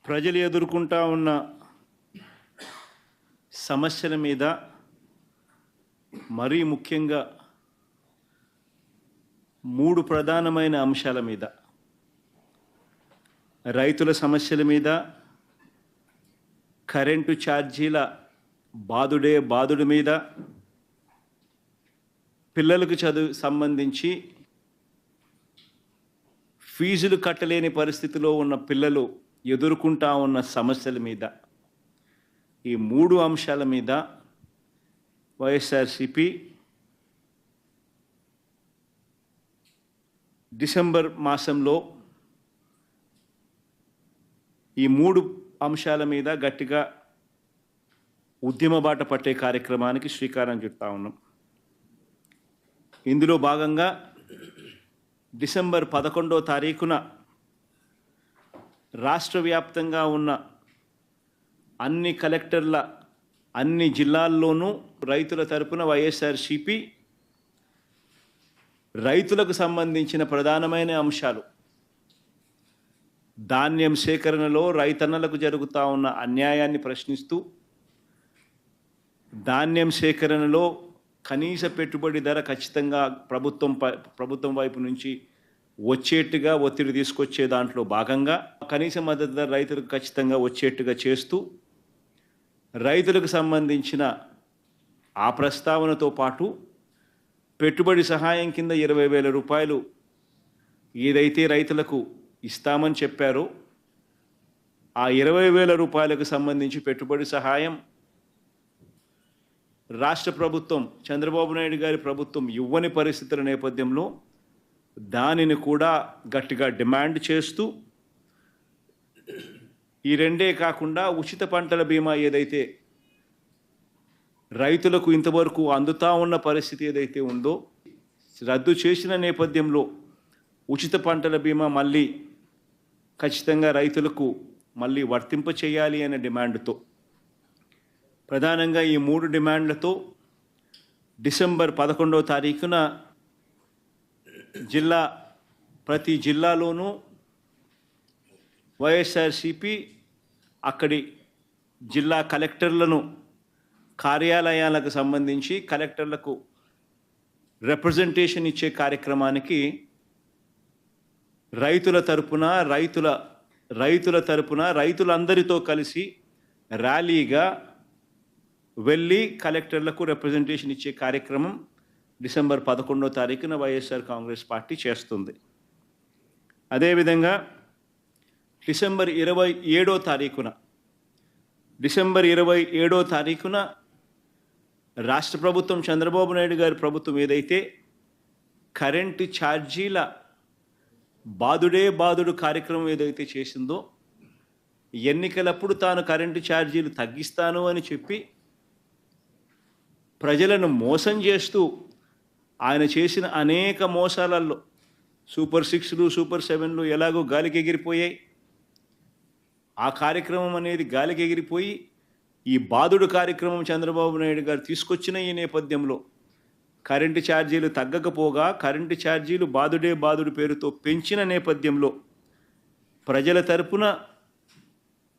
ప్రజలు ఎదుర్కొంటా ఉన్న సమస్యల మీద మరీ ముఖ్యంగా 3 ప్రధానమైన అంశాల మీద రైతుల సమస్యల మీద, కరెంటు ఛార్జీల బాదుడు మీద, పిల్లలకు సంబంధించి ఫీజులు కట్టలేని పరిస్థితిలో ఉన్న పిల్లలు ఎదుర్కొంటా ఉన్న సమస్యల మీద, ఈ 3 అంశాల మీద వైఎస్ఆర్సీపీ డిసెంబర్ మాసంలో ఈ 3 అంశాల మీద గట్టిగా ఉద్యమ బాట పట్టే కార్యక్రమానికి శ్రీకారం చుడతా ఉన్నాం. ఇందులో భాగంగా డిసెంబర్ 11వ తారీఖున రాష్ట్ర వ్యాప్తంగా ఉన్న అన్ని కలెక్టర్ల అన్ని జిల్లాల్లోనూ రైతుల తరపున వైఎస్ఆర్సీపీ రైతులకు సంబంధించిన ప్రధానమైన అంశాలు, ధాన్యం సేకరణలో రైతన్నలకు జరుగుతూ ఉన్న అన్యాయాన్ని ప్రశ్నిస్తూ, ధాన్యం సేకరణలో కనీస పెట్టుబడి ధర ఖచ్చితంగా ప్రభుత్వం వైపు నుంచి వచ్చేట్టుగా ఒత్తిడి తీసుకొచ్చే దాంట్లో భాగంగా కనీస మద్దతు ధర రైతులకు ఖచ్చితంగా వచ్చేట్టుగా చేస్తూ, రైతులకు సంబంధించిన ఆ ప్రస్తావనతో పాటు పెట్టుబడి సహాయం కింద 20,000 రూపాయలు ఏదైతే రైతులకు ఇస్తామని చెప్పారో ఆ 20,000 రూపాయలకు సంబంధించి పెట్టుబడి సహాయం రాష్ట్ర ప్రభుత్వం, చంద్రబాబు నాయుడు గారి ప్రభుత్వం ఇవ్వని పరిస్థితుల నేపథ్యంలో దానిని కూడా గట్టిగా డిమాండ్ చేస్తూ, ఈ రెండే కాకుండా ఉచిత పంటల బీమా ఏదైతే రైతులకు ఇంతవరకు అందుతా ఉన్న పరిస్థితి ఏదైతే ఉందో రద్దు చేసిన నేపథ్యంలో ఉచిత పంటల బీమా మళ్ళీ ఖచ్చితంగా రైతులకు మళ్ళీ వర్తింప చేయాలి అనే డిమాండ్తో, ప్రధానంగా ఈ 3 డిమాండ్లతో డిసెంబర్ 11వ తారీఖున ప్రతి జిల్లాలోనూ వైఎస్ఆర్సీపీ అక్కడి జిల్లా కలెక్టర్లను కార్యాలయాలకు సంబంధించి కలెక్టర్లకు రిప్రజెంటేషన్ ఇచ్చే కార్యక్రమానికి రైతులందరితో కలిసి ర్యాలీగా వెళ్ళి కలెక్టర్లకు రిప్రజెంటేషన్ ఇచ్చే కార్యక్రమం డిసెంబర్ 11వ తారీఖున వైఎస్ఆర్ కాంగ్రెస్ పార్టీ చేస్తుంది. అదేవిధంగా డిసెంబర్ 27వ తారీఖున రాష్ట్ర ప్రభుత్వం, చంద్రబాబు నాయుడు గారి ప్రభుత్వం ఏదైతే కరెంటు ఛార్జీల బాదుడు కార్యక్రమం ఏదైతే చేసిందో, ఎన్నికలప్పుడు తాను కరెంటు ఛార్జీలు తగ్గిస్తాను అని చెప్పి ప్రజలను మోసం చేస్తూ ఆయన చేసిన అనేక మోసాలలో సూపర్ 6లు, సూపర్ 7లు ఎలాగో గాలికి ఎగిరిపోయాయి. ఆ కార్యక్రమం అనేది గాలికి ఎగిరిపోయి ఈ బాదుడు కార్యక్రమం చంద్రబాబు నాయుడు గారు తీసుకొచ్చిన ఈ నేపథ్యంలో కరెంటు ఛార్జీలు తగ్గకపోగా కరెంటు ఛార్జీలు బాదుడు పేరుతో పెంచిన నేపథ్యంలో ప్రజల తరపున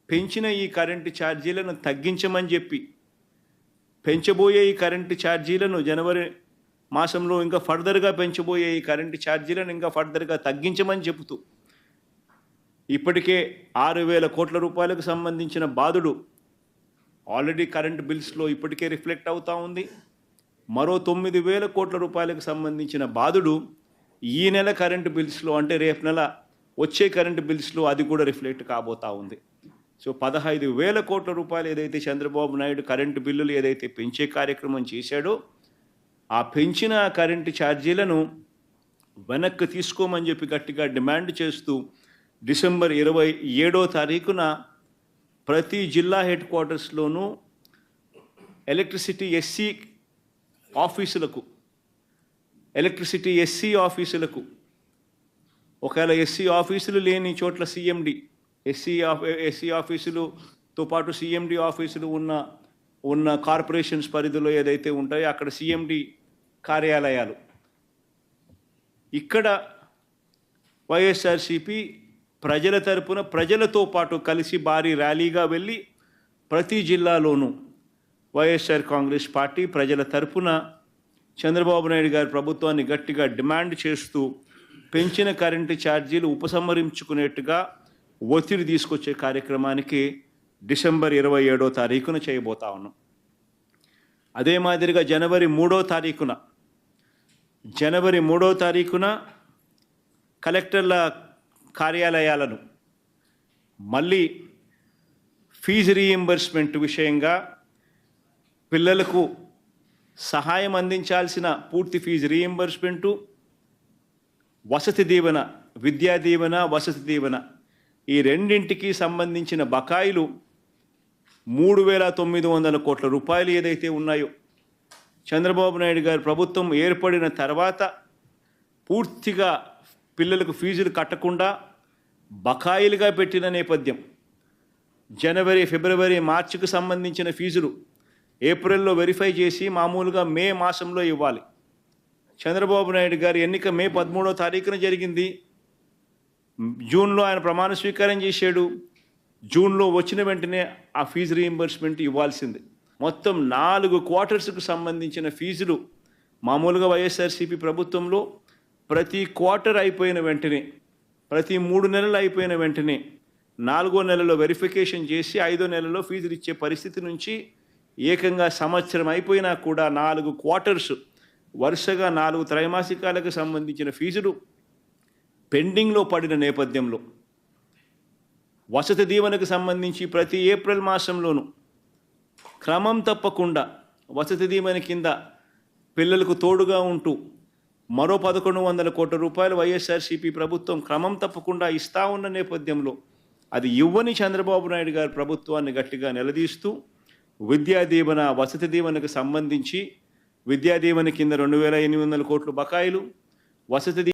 పెంచిన ఈ కరెంటు ఛార్జీలను తగ్గించమని చెప్పి, పెంచబోయే ఈ కరెంటు ఛార్జీలను జనవరి మాసంలో ఇంకా ఫర్దర్గా పెంచబోయే ఈ కరెంటు ఛార్జీలను ఇంకా ఫర్దర్గా తగ్గించమని చెబుతూ ఇప్పటికే 6,000 కోట్ల రూపాయలకు సంబంధించిన బాదుడు ఆల్రెడీ కరెంటు బిల్స్లో ఇప్పటికే రిఫ్లెక్ట్ అవుతూ ఉంది. మరో 9,000 కోట్ల రూపాయలకు సంబంధించిన బాదుడు ఈ నెల కరెంటు బిల్స్లో, అంటే రేపు నెల వచ్చే కరెంటు బిల్స్లో అది కూడా రిఫ్లెక్ట్ కాబోతూ ఉంది. సో 15,000 కోట్ల రూపాయలు ఏదైతే చంద్రబాబు నాయుడు కరెంటు బిల్లులు ఏదైతే పెంచే కార్యక్రమం చేశాడో ఆ పెంచిన కరెంటు ఛార్జీలను వెనక్కి తీసుకోమని చెప్పి గట్టిగా డిమాండ్ చేస్తూ డిసెంబర్ 27వ తారీఖున ప్రతి జిల్లా హెడ్ క్వార్టర్స్లోనూ ఎలక్ట్రిసిటీ ఎస్సీ ఆఫీసులకు ఒకవేళ ఎస్సీ ఆఫీసులు లేని చోట్ల సిఎండి, ఎస్సీ ఆఫీసులతో పాటు సిఎండి ఆఫీసులు ఉన్న కార్పొరేషన్స్ పరిధిలో ఏదైతే ఉంటాయో అక్కడ సిఎండి కార్యాలయాలు, ఇక్కడ వైఎస్ఆర్సీపీ ప్రజల తరపున ప్రజలతో పాటు కలిసి భారీ ర్యాలీగా వెళ్ళి ప్రతి జిల్లాలోనూ వైఎస్ఆర్ కాంగ్రెస్ పార్టీ ప్రజల తరపున చంద్రబాబు నాయుడు గారి ప్రభుత్వాన్ని గట్టిగా డిమాండ్ చేస్తూ పెంచిన కరెంటు ఛార్జీలు ఉపసంహరించుకునేట్టుగా ఒత్తిడి తీసుకొచ్చే కార్యక్రమానికి డిసెంబర్ 27వ తారీఖున చేయబోతా ఉన్నాం. అదే మాదిరిగా జనవరి 3వ తారీఖున కలెక్టర్ల కార్యాలయాలను మళ్ళీ ఫీజు రీయింబర్స్మెంట్ విషయంగా పిల్లలకు సహాయం అందించాల్సిన పూర్తి ఫీజు రీయింబర్స్మెంటు, వసతి దీవెన, విద్యా దీవెన, వసతి దీవెన ఈ రెండింటికి సంబంధించిన బకాయిలు 3,900 కోట్ల రూపాయలు ఏదైతే ఉన్నాయో చంద్రబాబు నాయుడు గారి ప్రభుత్వం ఏర్పడిన తర్వాత పూర్తిగా పిల్లలకు ఫీజులు కట్టకుండా బకాయిలుగా పెట్టిన నేపథ్యం. జనవరి, ఫిబ్రవరి, మార్చికి సంబంధించిన ఫీజులు ఏప్రిల్లో వెరిఫై చేసి మామూలుగా మే మాసంలో ఇవ్వాలి. చంద్రబాబు నాయుడు గారి ఎన్నిక మే 13వ తారీఖున జరిగింది. జూన్లో ఆయన ప్రమాణ స్వీకారం చేశాడు. జూన్లో వచ్చిన వెంటనే ఆ ఫీజు రీయింబర్స్మెంట్ ఇవ్వాల్సింది. మొత్తం 4 క్వార్టర్స్కు సంబంధించిన ఫీజులు మామూలుగా వైఎస్ఆర్సీపీ ప్రభుత్వంలో ప్రతి క్వార్టర్ అయిపోయిన వెంటనే, ప్రతి 3 నెలలు అయిపోయిన వెంటనే 4వ నెలలో వెరిఫికేషన్ చేసి 5వ నెలలో ఫీజులు ఇచ్చే పరిస్థితి నుంచి ఏకంగా సంవత్సరం అయిపోయినా కూడా 4 క్వార్టర్స్ వరుసగా 4 త్రైమాసికాలకు సంబంధించిన ఫీజులు పెండింగ్లో పడిన నేపథ్యంలో వసతి దీవెనకు సంబంధించి ప్రతి ఏప్రిల్ మాసంలోనూ క్రమం తప్పకుండా వసతి దీవెన కింద పిల్లలకు తోడుగా ఉంటూ మరో 1,100 కోట్ల రూపాయలు వైఎస్ఆర్సీపీ ప్రభుత్వం క్రమం తప్పకుండా ఇస్తా ఉన్న నేపథ్యంలో అది ఇవ్వని చంద్రబాబు నాయుడు గారి ప్రభుత్వాన్ని గట్టిగా నిలదీస్తూ విద్యా దీవెన, వసతి దీవెనకు సంబంధించి విద్యా దీవెన కింద 2,800 కోట్ల బకాయిలు, వసతి